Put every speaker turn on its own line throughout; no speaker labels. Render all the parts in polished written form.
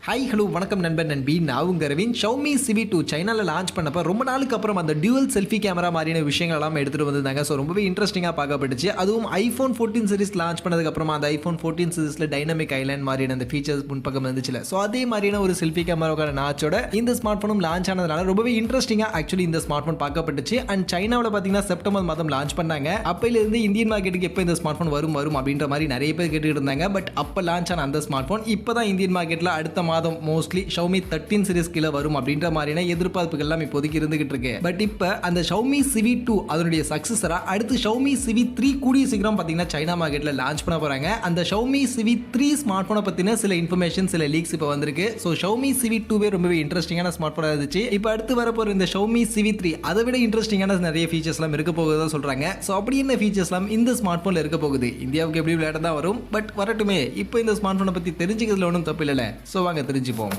Hi hello வணக்கம் நண்பன் நண்பி நான் உங்க ரவின். Xiaomi Civi 2 சைனால லான்ச் பண்ணப்ப ரொம்ப நாளுக்கு அப்புறம் அந்த டியூவல் செல்ஃபி கேமரா மாதிரியான விஷயங்கள் எல்லாம் எடுத்துட்டு வந்திருந்தாங்க. ஸோ ரொம்பவே இன்ட்ரெஸ்டிங்காக பார்க்கப்பட்டுச்சு. அதுவும் iPhone 14 சீரிஸ் லான்ச் பண்ணதுக்கு அப்புறமா அந்த iPhone 14 சீரிஸ்ல டைனமிக் ஐலாண்ட் மாதிரியான அந்த ஃபீச்சர்ஸ் முன்பக்கம் இருந்துச்சுல. ஸோ அதே மாதிரியான ஒரு செல்ஃபி கேமராக்கான நாச்சோட இந்த ஸ்மார்ட் ஃபோனும் லான்ச் ஆனதுனால ரொம்பவே இன்ட்ரெஸ்டிங்காக ஆக்சுவலி இந்த ஸ்மார்ட் ஃபோன் பார்க்கப்பட்டுச்சு. அண்ட் சைனாவில் பார்த்தீங்கன்னா செப்டம்பர் மாதம் லான்ச் பண்ணாங்க. அப்பையிலிருந்து இந்தியன் மார்க்கெட்டுக்கு எப்போ இந்த ஸ்மார்ட் ஃபோன் வரும் அப்படின்ற மாதிரி நிறைய பேர் கேட்டுட்டு இருந்தாங்க. பட் அப்போ லான்ச் ஆன அந்த ஸ்மார்ட் ஃபோன் இப்போ தான் இந்தியன் மார்க்கெட்டில் அடுத்த மாதம் மோஸ்ட்லி Xiaomi 13 சீரிஸ் கீழ வரும் அப்படின்ற மாதிரியான எதிர்பார்ப்புகள் எல்லாம் இப்போதைக்கு இருந்துகிட்டு இருக்கு. பட் இப்போ அந்த Xiaomi Civi 2 அதனுடைய சக்சஸரா அடுத்து Xiaomi Civi 3 கூடிய சீக்கிரம் பார்த்தீங்கன்னா சைனா மார்க்கெட்ல லான்ச் பண்ண போறாங்க. அந்த Xiaomi Civi 3 ஸ்மார்ட் போனை பத்தின சில இன்ஃபர்மேஷன் சில லீக்ஸ் இப்போ வந்திருக்கு. ஸோ Xiaomi Civi 2 ரொம்பவே இன்ட்ரெஸ்டிங்கான ஸ்மார்ட் போனா இருந்துச்சு. இப்போ அடுத்து வரப்போற இந்த Xiaomi Civi 3 அதை விட இன்ட்ரெஸ்டிங்கான நிறைய ஃபீச்சர்ஸ் எல்லாம் இருக்க போகுதா சொல்றாங்க. ஸோ அப்படி என்ன ஃபீச்சர்ஸ் எல்லாம் இந்த ஸ்மார்ட் போன்ல இருக்க போகுது? இந்தியாவுக்கு எப்படி விளையாட தான் வரும். பட் வரட்டுமே, இப்போ இந்த ஸ்மார்ட் போனை பத்தி தெரிஞ்சுக்கிறதுல ஒன்றும் தப்பு இல்லைல்ல. ஸோ வாங்க தெரிஞ்சுப்போம்.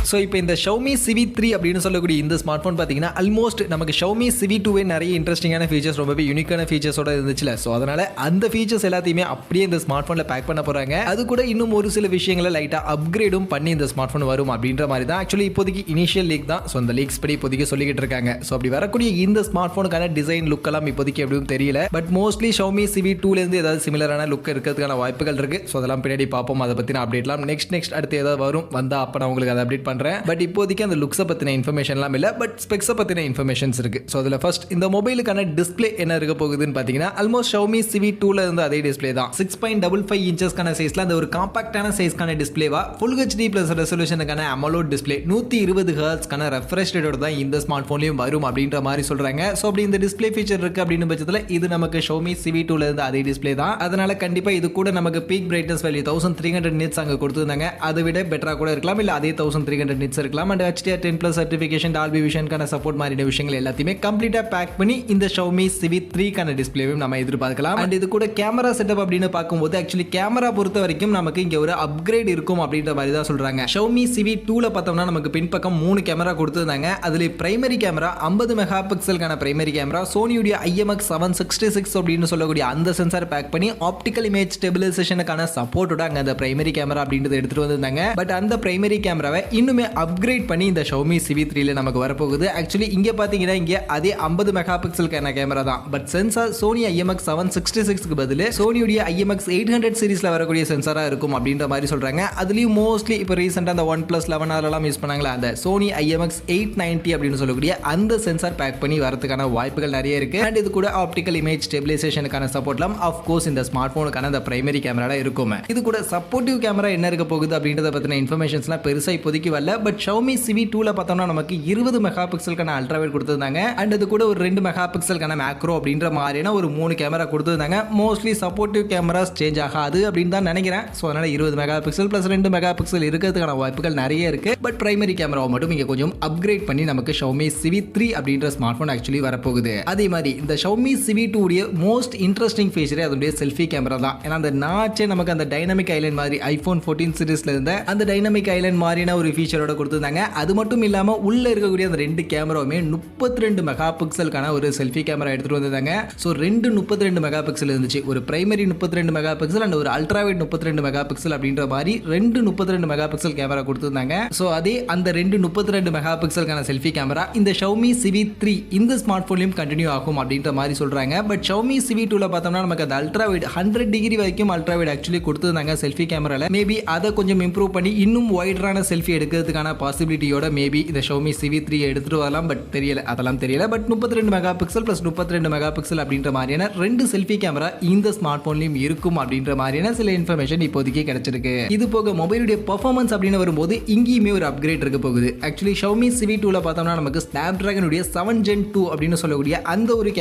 ஸோ இப்போ இந்த Xiaomi Civi 3 அப்படின்னு சொல்லக்கூடிய இந்த ஸ்மார்ட் ஃபோன் பார்த்தீங்கன்னா ஆல்மோஸ்ட் நமக்கு Xiaomi Civi 2 நிறைய இன்ட்ரெஸ்டிங்கான ஃபீச்சர்ஸ் ரொம்பவே யூனிக்கான ஃபீச்சர்ஸோட இருந்துச்சுல. ஸோ அதனால அந்த ஃபீச்சர்ஸ் எல்லாத்தையுமே அப்படியே இந்த ஸ்மார்ட் ஃபோனில் பேக் பண்ண போகிறாங்க. அது கூட இன்னும் ஒரு சில விஷயங்களை லைட்டாக அப்கிரேடும் பண்ணி இந்த ஸ்மார்ட் ஃபோன் வரும் அப்படின்ற மாதிரி தான் ஆக்சுவலி இப்போதைக்கு இனிஷியல் லீக் தான். ஸோ அந்த லீக்ஸ் படி இப்போதைக்கு சொல்லிக்கிட்டு இருக்காங்க. ஸோ அப்படி வரக்கூடிய இந்த ஸ்மார்ட் ஃபோனுக்கான டிசைன் லுக் எல்லாம் இப்போதைக்கு எப்படியும் தெரியல. பட் மோஸ்ட்லி Xiaomi Civi 2லேருந்து ஏதாவது சிமிலரான லுக் இருக்கிறதுக்கான வாய்ப்புகள் இருக்கு. ஸோ அதெல்லாம் பின்னாடி பார்ப்போம். அதை பற்றின அப்டேட்லாம் நெக்ஸ்ட் அடுத்து ஏதாவது வரும் வந்தால் அப்போ நான் உங்களுக்கு அதை அப்டேட் பண்ணுறேன். பட் இப்போதைக்கு அந்த லுக்ஸை பற்றின இன்ஃபர்மேஷன்லாம் இல்லை. பட் ஸ்பெக்ஸை பற்றின இன்ஃபர்மேஷன்ஸ் இருக்கு. ஸோ அதில் ஃபர்ஸ்ட் இந்த மொபைலுக்கான டிஸ்பிளே என்ன இருக்க போகுதுன்னு பார்த்தீங்கன்னா ஆல்மோஸ்ட் Xiaomi Civi 2ல இருந்து அதே டிஸ்பிளே தான். 6.55 இன்ச்சஸ்க்கான சைஸ்ல அந்த ஒரு காம்பாக்டான சைஸ்க்கான டிஸ்பிளேவா ஃபுல் HD பிளஸ் ரெசல்யூஷனுக்கான AMOLED டிஸ்பிளே 120 ஹெர்ட்ஸ்க்கான ரெஃப்ரெஷ் ரேட்டோட தான் இந்த ஸ்மார்ட் ஃபோன்லையும் வரும் அப்படின்ற மாதிரி சொல்றாங்க. ஸோ அப்படி இந்த டிஸ்பிளே ஃபீச்சர் இருக்கு அப்படின்னு பட்சத்தில் இது நமக்கு Xiaomi Civi 2ல இருந்து அதே டிஸ்பிளே தான். அதனால கண்டிப்பா இது கூட நமக்கு பீக் பிரைட்னஸ் வேல்யூ 1300 நிட்ஸ் அங்கே கொடுத்துருந்தாங்க. அதை விட பெட்டரா கூட இருக்கலாம், இல்லை அதே 1300 நிட்ஸ் இருக்கலாம். அண்ட் HDR10+ சர்டிஃபிகேஷன், டால்பி விஷன்கான சப்போர்ட் மாதிரியான விஷயங்கள் எல்லாத்தையுமே கம்ப்ளீட்டா பேக் பண்ணி இந்த Xiaomi Civi 3க்கான டிஸ்பிளேவையும் நம்ம எதிர்பார்க்கலாம். அண்ட் இது கூட கேமரா செட்டப் அப்படின்னு பார்க்கும்போது ஆக்சுவலி கேமரா பொறுத்த வரைக்கும் நமக்கு இங்க ஒரு அப்கிரேட் இருக்கும் அப்படின்ற மாதிரி தான் சொல்றாங்க. Xiaomi Civi 2ல பார்த்தோம்னா நமக்கு பின்பக்கம் 3 கேமரா கொடுத்துருந்தாங்க. அதுல பிரைமரி கேமரா 50 மெகா பிக்சலுக்கான பிரைமரி கேமரா, சோனியுடைய IMX 766 அப்படின்னு சொல்லக்கூடிய அந்த சென்சார் பேக் பண்ணி ஆப்டிகல் இமேஜ் ஸ்டெபிலைசேஷனுக்கான சப்போர்ட்டோட அங்க அந்த பிரைமரி கேமரா அப்படின்றது எடுத்துட்டு வந்திருந்தாங்க. பட் அந்த பிரைமரி கேமராவை இன்னுமே அப்கிரேட் பண்ணி இந்த Xiaomi Civi 3ல நமக்கு வரப்போகுது. ஆக்சுவலி இங்க பாத்தீங்கன்னா இங்க அதே 50 மெகா பிக்சலுக்கான கேமரா தான். பட் சென்சார் சோனி IMX 766க்கு பதில் சோனியுடைய IMX 800 சீரிஸ்ல வரக்கூடிய சென்சாரா இருக்கும் அப்படின்ற மாதிரி சொல்றாங்க. அதுலயும் மோஸ்ட்லி இப்போ ரீசெண்டா அந்த OnePlus 11 அதெல்லாம் யூஸ் பண்ணாங்களா அந்த சோனி IMX 890 அப்படின்னு சொல்லக்கூடிய அந்த சென்சார் பேக் பண்ணி வரதுக்கான வாய்ப்புகள் நிறைய இருக்கு. அண்ட் இது கூட ஆப்டிகல் இமேஜ் ஸ்டெபிலைசேஷனுக்கான சப்போர்ட்லாம் ஆஃப் கோர்ஸ் இந்த ஸ்மார்ட் போனுக்கான அந்த பிரைமரி கேமரா இருக்கும். இது கூட சப்போர்ட்டிவ் கேமரா என்ன இருக்க போகுது அப்படின்றத பத்தின இன்ஃபர்மேஷன்ஸ்லாம் பெருசா இப்போதைக்கு வரல. பட் Xiaomi Civi 2ல பார்த்தோம்னா நமக்கு 20 மெகா பிக்சலுக்கான அல்ட்ராவைட் கொடுத்துருந்தாங்க. அண்ட் அது கூட ஒரு 2 மெகா பிக்சலுக்கான மேக்ரோ அப்படின்ற மாதிரியான ஒரு 3 கேமரா கொடுத்துருந்தாங்க. மோஸ்ட்லி சப்போர்ட்டிவ் கேமராஸ் சேஞ்ச் ஆகாது அப்படின்னு தான் நினைக்கிறேன். ஸோ அதனால 20 mega pixel plus 2 mega pixel இருக்கிறதுக்கான வாய்ப்புகள் நிறைய இருக்கு. பட் பிரைமரி கேமராவை மட்டும் இங்க கொஞ்சம் அப்கிரேட் பண்ணி நமக்கு Xiaomi Civi 3 அப்படின்ற ஸ்மார்ட் போன் ஆக்சுவலி வரப்போகுது. அதே மாதிரி இந்த Xiaomi Civi 2 உடைய மோஸ்ட் இன்ட்ரெஸ்டிங் ஃபீச்சரே அதனுடைய செல்ஃபி கேமரா தான். ஏன்னா அந்த நாச்சே நமக்கு அந்த டைனமிக் ஐலாண்ட் மாதிரி iPhone 14 சீரிஸ்ல இருந்த அந்த டைனமிக் ஐலாண்ட் மாதிரியான ஒரு ஃபீச்சரோட கொடுத்துருந்தாங்க. அது மட்டும் இல்லாம உள்ள இருக்கக்கூடிய அந்த 2 கேமராவுமே 32 மெகா பிக்சலுக்கான ஒரு செல்ஃபி கேமரா எடுத்துட்டு வந்தாங்க. ஸோ 32 மெகா பிக்சல் இருந்துச்சு. ஒரு பிரைமரி 32 மெகா பிக்சல் அண்ட் ஒரு அல்ட்ராவைட் 32 மெகா பிக்சல் அப்படின்ற மாதிரி 32 மெகா பிக்சல் கேமரா கொடுத்துருந்தாங்க. ஸோ அதே அந்த 32 மெகா பிக்சலுக்கான செல்ஃபி கேமரா இந்த Xiaomi Civi 3 இந்த ஸ்மார்ட் போன்லையும் கண்டினியூ ஆகும் அப்படின்ற மாதிரி சொல்றாங்க. பட் Xiaomi Civi 2ல பார்த்தோம்னா நமக்கு அந்த அல்ட்ராவைட் 100 டிகிரி வரைக்கும் அல்ட்ராவைட் ஆக்சுவலி கொடுத்துருந்தாங்க செல்ஃபி கேமரால. மேபி அதை கொஞ்சம் இம்ப்ரூவ் பண்ணி இன்னும் வைடரான செல்ஃபி எடுக்கிறதுக்கான பாசிபிலிட்டியோட மேபி இந்த Xiaomi Civi 3 எடுத்துட்டு வரலாம். பட் தெரியல, அதெல்லாம் தெரியல. But 32 mega pixel plus 32 mega pixel அப்படின்ற மாதிரியான 2 செல்ஃபி கேமரா இந்த ஸ்மார்ட் போன்லயும் இருக்கும் அப்படின்ற மாதிரியான சில இன்ஃபர்மேஷன் இப்போதைக்கு கிடைச்சிருக்கு. இது போக மொபைலுடைய பெர்ஃபார்மன்ஸ் அப்படின்னு வரும்போது இங்கேயுமே ஒரு அப்கிரேட் இருக்க போகுது. ஆக்சுவலி Xiaomi Civi 2ல பார்த்தோம்னா நமக்கு Snapdragon உடைய 7 Gen 2 அப்படின்னு சொல்லக்கூடிய அந்த ஒரு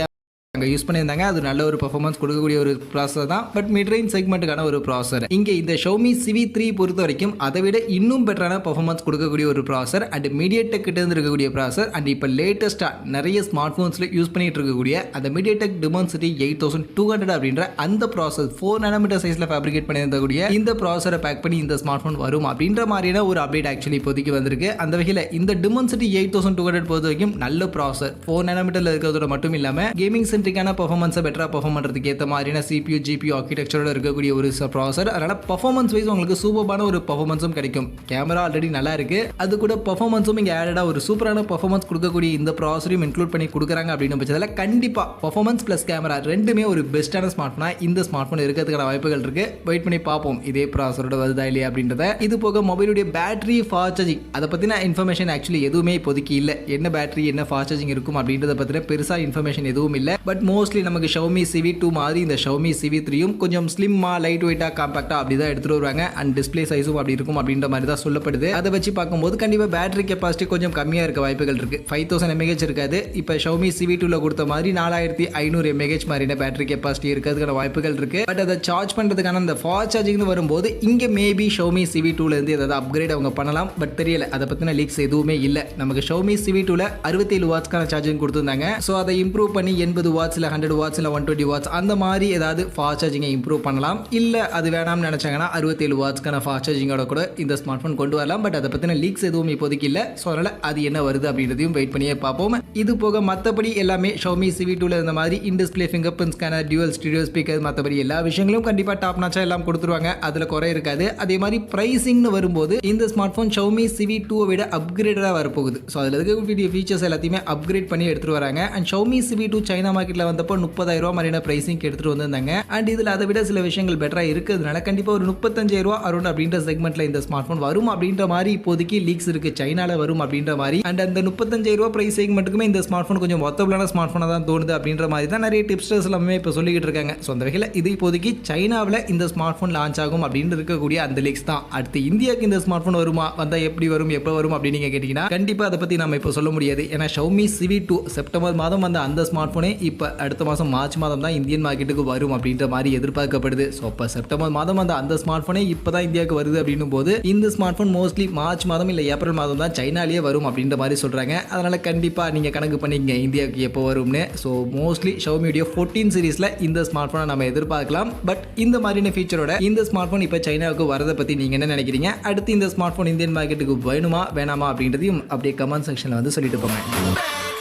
அங்கே யூஸ் பண்ணியிருந்தாங்க. அது நல்ல ஒரு பெர்ஃபார்மன்ஸ் கொடுக்கக்கூடிய ஒரு ப்ராசஸர் தான். பட் மிட் ரேஞ்ச் செக்மெண்ட்டுக்கான ஒரு ப்ராசஸர். இங்கே இந்த Xiaomi Civi 3 பொறுத்த வரைக்கும் அதை விட இன்னும் பெட்டரான பெர்ஃபார்மன்ஸ் கொடுக்கக்கூடிய ஒரு ப்ராசஸர் அண்ட் MediaTek கிட்ட இருந்து இருக்கக்கூடிய ப்ராசஸர். அண்ட் இப்போ லேட்டஸ்ட்டாக நிறைய ஸ்மார்ட் ஃபோன்ஸில் யூஸ் பண்ணிட்டு இருக்கக்கூடிய அந்த MediaTek Dimensity 8200 அப்படின்ற அந்த ப்ராசஸ் 4 nm சைஸில் ஃபேப்ரிகேட் பண்ணியிருந்தக்கூடிய இந்த ப்ராசஸரை பேக் பண்ணி இந்த ஸ்மார்ட் ஃபோன் வரும் அப்படின்ற மாதிரியான ஒரு அப்டேட் ஆக்சுவலி இப்போதைக்கு வந்திருக்கு. அந்த வகையில் இந்த Dimensity 8200 பொறுத்த வரைக்கும் நல்ல ப்ராசஸர் 4 nm இருக்கிறதோட மட்டும் இல்லாமல் கேமிங் சென்ட்ரிக்கான பெர்ஃபார்மன்ஸை பெட்டராக பெர்ஃபார்ம் பண்ணுறதுக்கு ஏற்ற மாதிரியான CPU GPU ஆர்கிடெக்சரோட இருக்கக்கூடிய ஒரு ப்ராசஸர். அதனால் பெர்ஃபார்மன்ஸ் வைஸ் உங்களுக்கு சூப்பரான ஒரு பெர்ஃபார்மன்ஸும் கிடைக்கும். கேமரா ஆல்ரெடி நல்லா இருக்கு, அது கூட பெர்ஃபார்மன்ஸும் இங்கே ஆடடாக ஒரு சூப்பரான பெர்ஃபார்மன்ஸ் கொடுக்கக்கூடிய இந்த ப்ராசஸரையும் இன்க்ளூட் பண்ணி கொடுக்குறாங்க அப்படின்னு பட்சத்தில் கண்டிப்பாக பெர்ஃபார்மன்ஸ் ப்ளஸ் கேமரா ரெண்டுமே ஒரு பெஸ்ட்டான ஸ்மார்ட் ஃபோனாக இந்த ஸ்மார்ட் ஃபோன் இருக்கிறதுக்கான வாய்ப்புகள் இருக்கு. வெயிட் பண்ணி பார்ப்போம் இதே ப்ராசஸரோட வருதா இல்லையா அப்படின்றத. இது போக மொபைலுடைய பேட்டரி ஃபாஸ்ட் சார்ஜிங் அதை பற்றின இன்ஃபர்மேஷன் ஆக்சுவலி எதுவுமே இப்போதைக்கு இல்லை. என்ன பேட்டரி என்ன ஃபாஸ்ட் சார்ஜிங் இருக்கும் அப்படின்றத பற்றின பெருசாக இன்ஃபர்மேஷன் எதுவும் இல்லை. பட் மோஸ்ட்லி நமக்கு Xiaomi Civi 2 மாதிரி இந்த Xiaomi Civi 3யும் கொஞ்சம் ஸ்லிம்மாக லைட் வெயிட்டாக காம்பாக்டாக அப்படி தான் எடுத்துகிட்டு வருவாங்க. அண்ட் டிஸ்பிளே சைஸும் அப்படி இருக்கும் அப்படின்ற மாதிரி தான் சொல்லப்படுது. அதை வச்சு பார்க்கும்போது கண்டிப்பாக பேட்டரி கெப்பாசிட்டி கொஞ்சம் கம்மியாக இருக்க வாய்ப்புகள் இருக்குது. 5000 mAh இருக்காது. இப்போ Xiaomi Civi 2ல கொடுத்த மாதிரி 4500 mAh மாதிரியான பேட்டரி கெப்பாசிட்டி இருக்கிறதுக்கான வாய்ப்புகள் இருக்குது. பட் அதை சார்ஜ் பண்ணுறதுக்கான அந்த ஃபாஸ்ட் சார்ஜிங்னு வரும்போது இங்கே மேபி Xiaomi Civi 2லேருந்து ஏதாவது அப்கிரேட் அவங்க பண்ணலாம். பட் தெரியல, அதை பற்றின லீக்ஸ் எதுவுமே இல்லை. நமக்கு Xiaomi Civi 2ல 67 வாட்ஸ்க்கான சார்ஜிங் கொடுத்துருந்தாங்க. ஸோ அதை இம்ப்ரூவ் பண்ணி 80 வாட்ஸ் இல்லை 100 வாட்ஸ் இல்லை 120 வாட்ஸ் அந்த மாதிரி ஏதாவது ஃபாஸ்ட் சார்ஜிங்கை இம்ப்ரூவ் பண்ணலாம். இல்லை அது வேணாம்னு நினச்சாங்கன்னா 67 வாட்ஸ்க்கான ஃபாஸ்ட் சார்ஜிங்கோட கூட இந்த ஸ்மார்ட் ஃபோன் கொண்டு வரலாம். பட் அதை பற்றின லீக்ஸ் எதுவும் இப்போதைக்கு இல்லை. ஸோ அதனால் அது என்ன வருது அப்படின்றதையும் வெயிட் பண்ணியே பார்ப்போம். இது போக மற்றபடி எல்லாமே Xiaomi Civi 2ல இருந்த மாதிரி in display finger print scanner, dual stereo speaker, மற்றபடி எல்லா விஷயங்களும் கண்டிப்பாக டாப் நாச்சா எல்லாம் கொடுத்துருவாங்க. அதில் குறை இருக்காது. அதே மாதிரி பிரைசிங்னு வரும்போது இந்த ஸ்மார்ட் ஃபோன் Xiaomi Civi 2 விட அப்கிரேடாக வரப்போகுது. ஸோ அதில் இருக்கக்கூடிய ஃபீச்சர்ஸ் எல்லாத்தையுமே அப்கிரேட் பண்ணி எடுத்துகிட்டு வராங்க. அண்ட் Xiaomi Civi 2 சைனா மார்க்கெட்டில் வந்தப்போ 30,000 மாதிரியான பிரைசிங் எடுத்துகிட்டு வந்திருந்தாங்க. அண்ட் இதில் அதை விட சில விஷயங்கள் பெட்டராக இருக்கிறதுனால கண்டிப்பாக ஒரு 35,000 அரௌண்ட் அப்படின்ற செக்மெண்ட்டில் இந்த ஸ்மார்ட் ஃபோன் வரும் அப்படின்ற மாதிரி இப்போதைக்கு லீக்ஸ் இருக்குது. சைனாவில் வரும் அப்படின்ற மாதிரி. அண்ட் அந்த 35,000 பிரைஸ் செக்மெண்ட்டுக்குமே இந்த ஸ்மார்ட் ஃபோன் கொஞ்சம் ஒத்தபிளான ஸ்மார்ட் ஃபோனாக தான் தோணுது அப்படின்ற மாதிரி தான் நிறைய டிப்ஸ்டர்ஸ் எல்லாமே இப்போ சொல்லிக்கிட்டு இருக்காங்க. ஸோ அந்த வகையில் இது இப்போதைக்கு சைனாவில் இந்த ஸ்மார்ட் ஃபோன் லான்ச் ஆகும் அப்படின்னு இருக்கக்கூடிய அந்த லீக்ஸ் தான். அடுத்து இந்தியாவுக்கு இந்த ஸ்மார்ட் ஃபோன் வருமா, வந்தால் எப்படி வரும், எப்போ வரும் அப்படின்னு நீங்கள் கேட்டிங்கன்னா கண்டிப்பாக அதை பற்றி நம்ம இப்போ சொல்ல முடியாது. ஏன்னா Xiaomi Civi 2 செப்டம்பர் மாதம் வந்த அந்த ஸ்மார்ட் ஃபோனே இப்போ அடுத்த மாதம் மார்ச் மாதம் தான் இந்தியன் மார்க்கெட்டுக்கு வரும் அப்படின்ற மாதிரி எதிர்பார்க்கப்படுது. ஸோ இப்போ செப்டம்பர் மாதம் வந்த அந்த ஸ்மார்ட் ஃபோனே இப்போ தான் இந்தியாவுக்கு வருது அப்படின்னும் போது இந்த ஸ்மார்ட் ஃபோன் மோஸ்ட்லி மார்ச் மாதம் இல்லை ஏப்ரல் மாதம் தான் சைனாலேயே வரும் அப்படின்ற மாதிரி சொல்கிறாங்க. அதனால் கண்டிப்பாக நீங்கள் கணக்கு பண்ணிங்க இந்தியாவுக்கு எப்போ வரும்னு. ஸோ மோஸ்ட்லி Xiaomi 14 சீரீஸில் இந்த ஸ்மார்ட் ஃபோனை நம்ம எதிர்பார்க்கலாம். பட் இந்த மாதிரியான ஃபீச்சரோட இந்த ஸ்மார்ட் ஃபோன் இப்போ சைனாவுக்கு வரதை பற்றி நீங்கள் என்ன நினைக்கிறீங்க? அடுத்து இந்த ஸ்மார்ட் ஃபோன் இந்தியன் மார்க்கெட்டுக்கு வேணுமா வேணாமா அப்படின்றதையும் அப்படியே கமெண்ட் செக்ஷனில் வந்து சொல்லிட்டு போங்க.